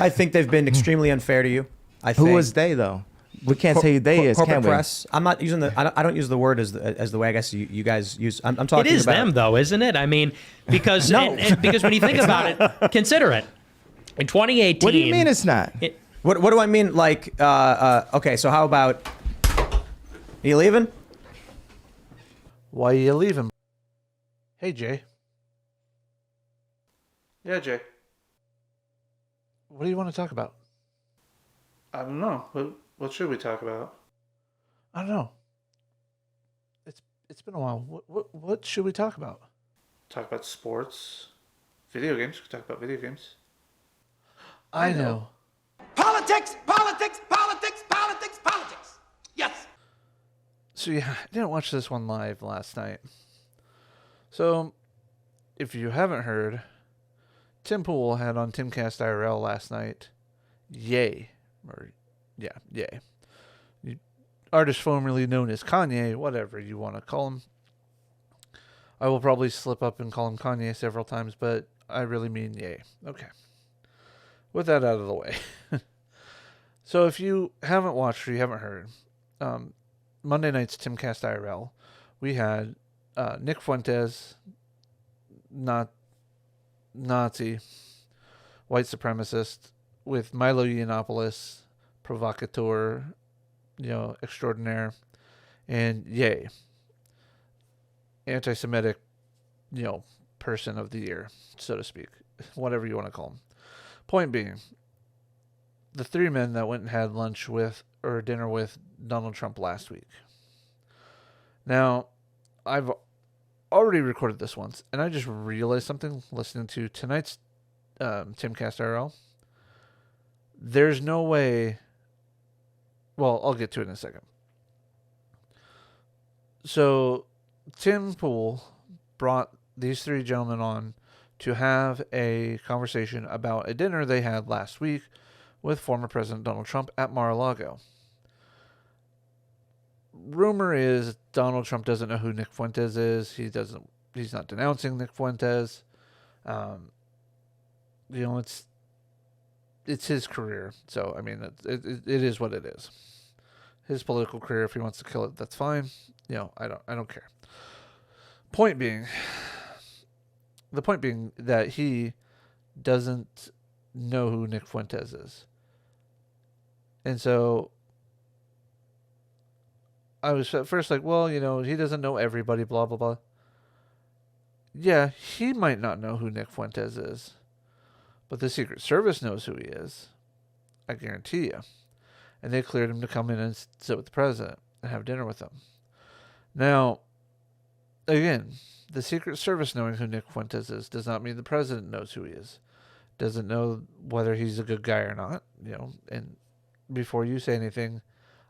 I think they've been extremely unfair to you. Who was they though? We can't say they as corporate can we? press. I'm not using the. I don't use the word as the way I guess you guys use. I'm talking. It is about them though, isn't it? I mean, because No. because when you think about it, consider it. In 2018. What do you mean it's not? What do I mean? Like, okay, so how about you leaving? Why are you leaving? Hey, Jay. Yeah, Jay. What do you want to talk about? I don't know. What should we talk about? I don't know. It's been a while. What should we talk about? Talk about sports, video games. We can talk about video games. I know. Politics, politics, politics, politics, politics. Yes. So yeah, I didn't watch this one live last night. So, if you haven't heard, Tim Pool had on Timcast IRL last night. Yay. Yay. Artist formerly known as Kanye, whatever you want to call him. I will probably slip up and call him Kanye several times, but I really mean yay. Okay. With that out of the way. So if you haven't watched or you haven't heard, Monday night's Timcast IRL, we had Nick Fuentes, Nazi, white supremacist, with Milo Yiannopoulos, provocateur, extraordinaire, and Ye, anti-Semitic, person of the year, so to speak, whatever you want to call him. Point being, the three men that went and had lunch with or dinner with Donald Trump last week. Now, I've already recorded this once, and I just realized something listening to tonight's Timcast IRL. There's no way. Well, I'll get to it in a second. So, Tim Pool brought these three gentlemen on to have a conversation about a dinner they had last week with former President Donald Trump at Mar-a-Lago. Rumor is Donald Trump doesn't know who Nick Fuentes is. He's not denouncing Nick Fuentes. It's his career. So, I mean, it is what it is. His political career, if he wants to kill it, that's fine. I don't care. The point being that he doesn't know who Nick Fuentes is. And so I was at first like, well, he doesn't know everybody, blah, blah, blah. Yeah, he might not know who Nick Fuentes is, but the Secret Service knows who he is. I guarantee you. And they cleared him to come in and sit with the president and have dinner with him. Now, again, the Secret Service knowing who Nick Fuentes is does not mean the president knows who he is. Doesn't know whether he's a good guy or not, and before you say anything,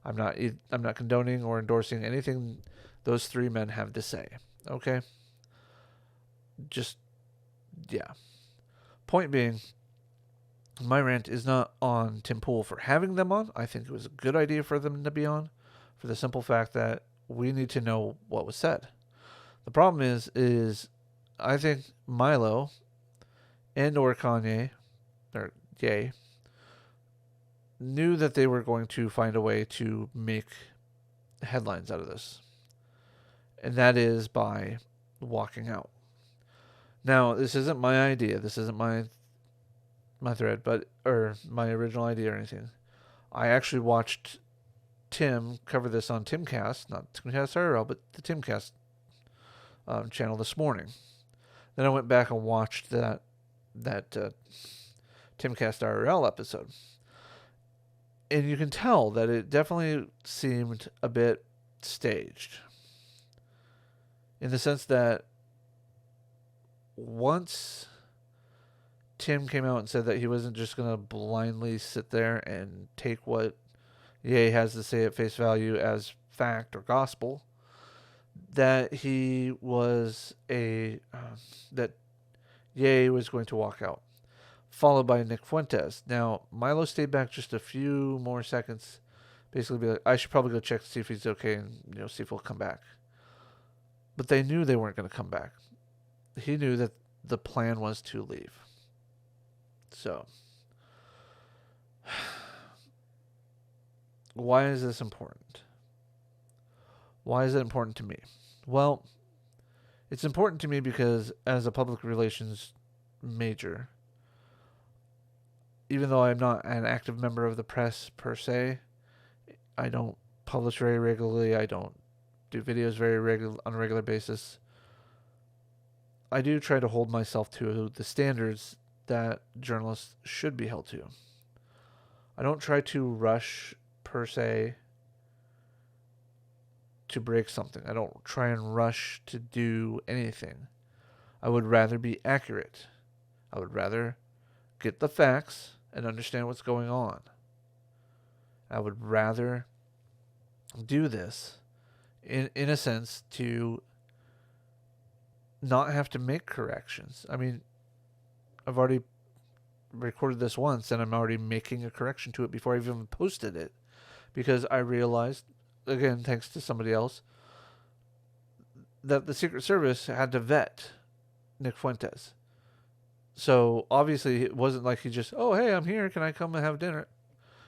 I'm not condoning or endorsing anything those three men have to say. Okay? Just, yeah. Point being, my rant is not on Tim Pool for having them on. I think it was a good idea for them to be on, for the simple fact that we need to know what was said. The problem is I think Milo and or Kanye, or Ye, knew that they were going to find a way to make headlines out of this. And that is by walking out. Now, this isn't my idea. This isn't my thread, or my original idea or anything. I actually watched Tim cover this on Timcast, not Timcast IRL, but the Timcast channel this morning. Then I went back and watched that Timcast IRL episode. And you can tell that it definitely seemed a bit staged. In the sense that once Tim came out and said that he wasn't just going to blindly sit there and take what Ye has to say at face value as fact or gospel, that he was that Ye was going to walk out, followed by Nick Fuentes. Now, Milo stayed back just a few more seconds, basically be like, I should probably go check to see if he's okay and see if he'll come back. But they knew they weren't going to come back. He knew that the plan was to leave. So, why is this important? Why is it important to me? Well, it's important to me because as a public relations major, even though I'm not an active member of the press per se, I don't publish very regularly. I don't do videos on a regular basis. I do try to hold myself to the standards that journalists should be held to. I don't try to rush per se to break something. I don't try and rush to do anything. I would rather be accurate. I would rather get the facts and understand what's going on. I would rather do this in a sense to not have to make corrections. I mean, I've already recorded this once and I'm already making a correction to it before I've even posted it, because I realized, again, thanks to somebody else, that the Secret Service had to vet Nick Fuentes. So obviously it wasn't like he just, oh, hey, I'm here, can I come and have dinner?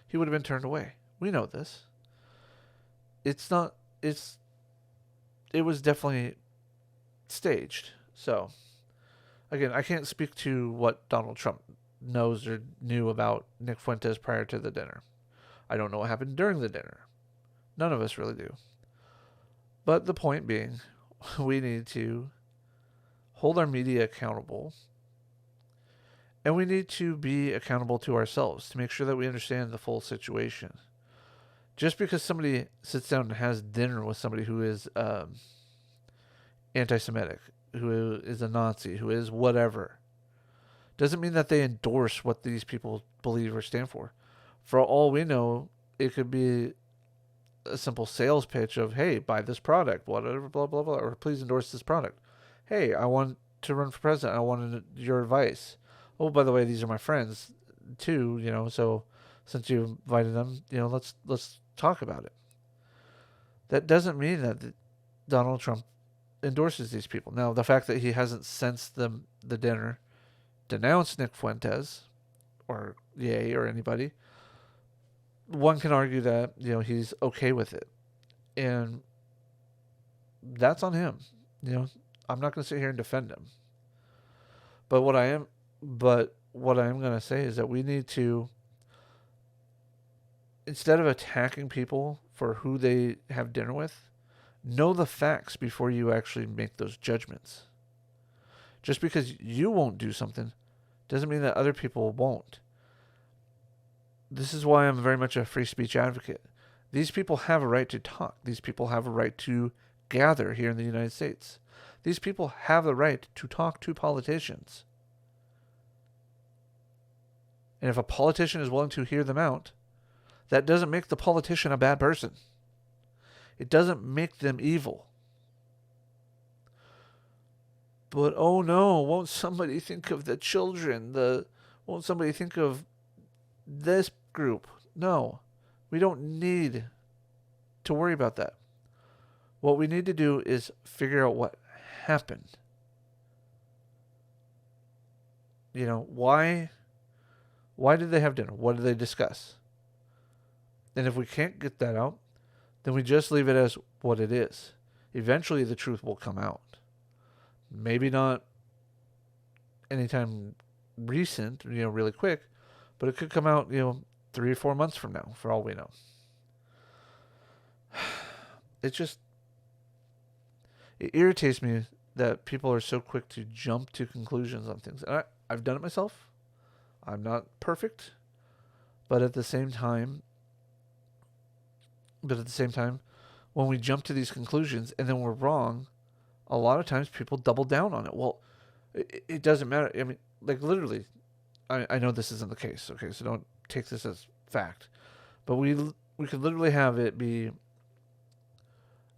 He would have been turned away. We know this. It was definitely staged. So, again, I can't speak to what Donald Trump knows or knew about Nick Fuentes prior to the dinner. I don't know what happened during the dinner. None of us really do. But the point being, we need to hold our media accountable, and we need to be accountable to ourselves to make sure that we understand the full situation. Just because somebody sits down and has dinner with somebody who is anti-Semitic, who is a Nazi, who is whatever, doesn't mean that they endorse what these people believe or stand for. For all we know, it could be a simple sales pitch of, hey, buy this product, whatever, blah, blah, blah, or please endorse this product. Hey, I want to run for president. I wanted your advice. Oh, by the way, these are my friends too, so since you invited them, let's talk about it. That doesn't mean that Donald Trump endorses these people. Now, the fact that he hasn't, since the dinner, denounced Nick Fuentes or Ye or anybody, one can argue that he's okay with it, and that's on him. I'm not going to sit here and defend him, but what I am going to say is that we need to, instead of attacking people for who they have dinner with, know the facts before you actually make those judgments. Just because you won't do something doesn't mean that other people won't. This is why I'm very much a free speech advocate. These people have a right to talk. These people have a right to gather here in the United States. These people have the right to talk to politicians. And if a politician is willing to hear them out, that doesn't make the politician a bad person. It doesn't make them evil. But oh no, won't somebody think of the children? Won't somebody think of this group? No, we don't need to worry about that. What we need to do is figure out what happened. Why did they have dinner? What did they discuss? And if we can't get that out, then we just leave it as what it is. Eventually the truth will come out. Maybe not anytime recent, really quick, but it could come out, 3 or 4 months from now, for all we know. It irritates me that people are so quick to jump to conclusions on things. And I've done it myself. I'm not perfect, but at the same time, when we jump to these conclusions and then we're wrong, a lot of times people double down on it. Well, it doesn't matter. I mean, like literally, I know this isn't the case. Okay, so don't take this as fact, but we could literally have it be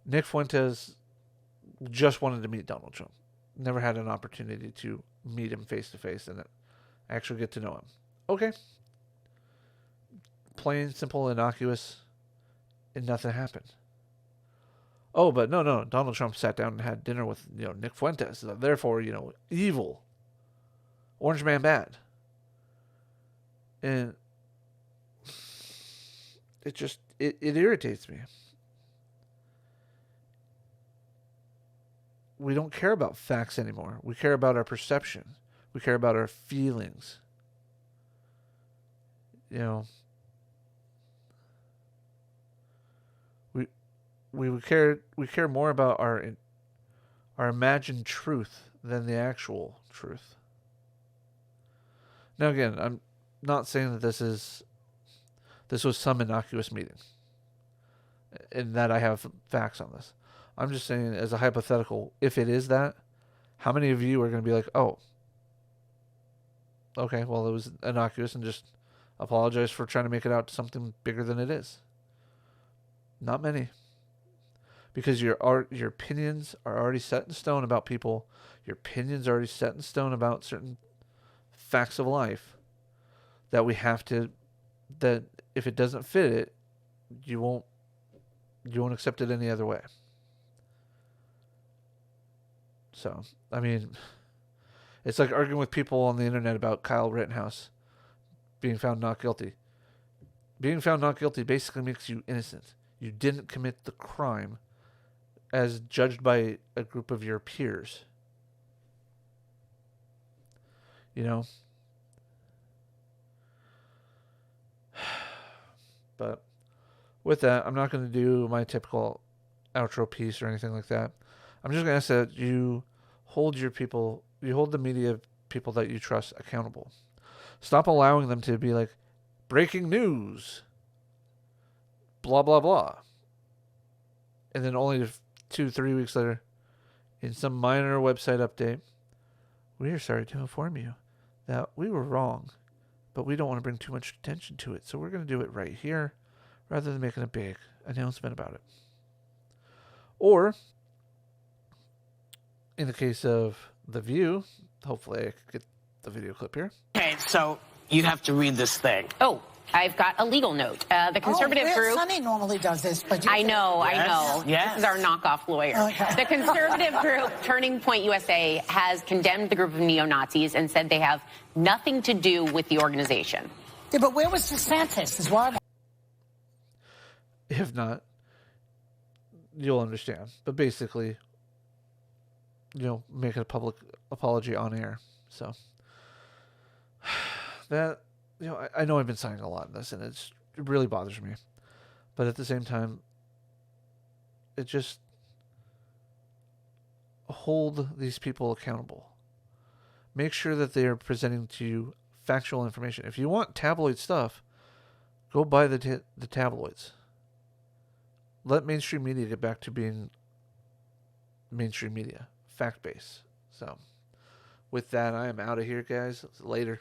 Nick Fuentes just wanted to meet Donald Trump, never had an opportunity to meet him face to face and actually get to know him. Okay, plain, simple, innocuous, and nothing happened. Oh, but no, Donald Trump sat down and had dinner with Nick Fuentes. Therefore, evil, orange man bad. And it irritates me. We don't care about facts anymore. We care about our perception. We care about our feelings. You know, we care more about our imagined truth than the actual truth. Now again, I'm not saying that this was some innocuous meeting and that I have facts on this. I'm just saying, as a hypothetical, if it is that, how many of you are going to be like, oh, okay, well, it was innocuous, and just apologize for trying to make it out to something bigger than it is? Not many. Because your opinions are already set in stone about people. Your opinions are already set in stone about certain facts of life that we have to, that if it doesn't fit it, you won't accept it any other way. So, I mean, it's like arguing with people on the internet about Kyle Rittenhouse being found not guilty. Being found not guilty basically makes you innocent. You didn't commit the crime as judged by a group of your peers. You know? But with that, I'm not going to do my typical outro piece or anything like that. I'm just going to ask that you hold the media people that you trust accountable. Stop allowing them to be like, breaking news, blah, blah, blah. And then only 2-3 weeks later, in some minor website update, we are sorry to inform you that we were wrong, but we don't want to bring too much attention to it, so we're going to do it right here rather than making a big announcement about it. Or, in the case of The View, hopefully I could get the video clip here. Okay, so you have to read this thing. Oh, I've got a legal note. The conservative group. Sonny normally does this, but I know. Yes. This is our knockoff lawyer. Okay. The conservative group, Turning Point USA, has condemned the group of neo-Nazis and said they have nothing to do with the organization. Yeah, but where was DeSantis? Is why. If not, you'll understand. But basically, making a public apology on air. So that, I know I've been saying a lot in this, and it really bothers me. But at the same time, it just hold these people accountable. Make sure that they are presenting to you factual information. If you want tabloid stuff, go buy the tabloids. Let mainstream media get back to being mainstream media, fact-based. So, with that, I am out of here, guys. Later.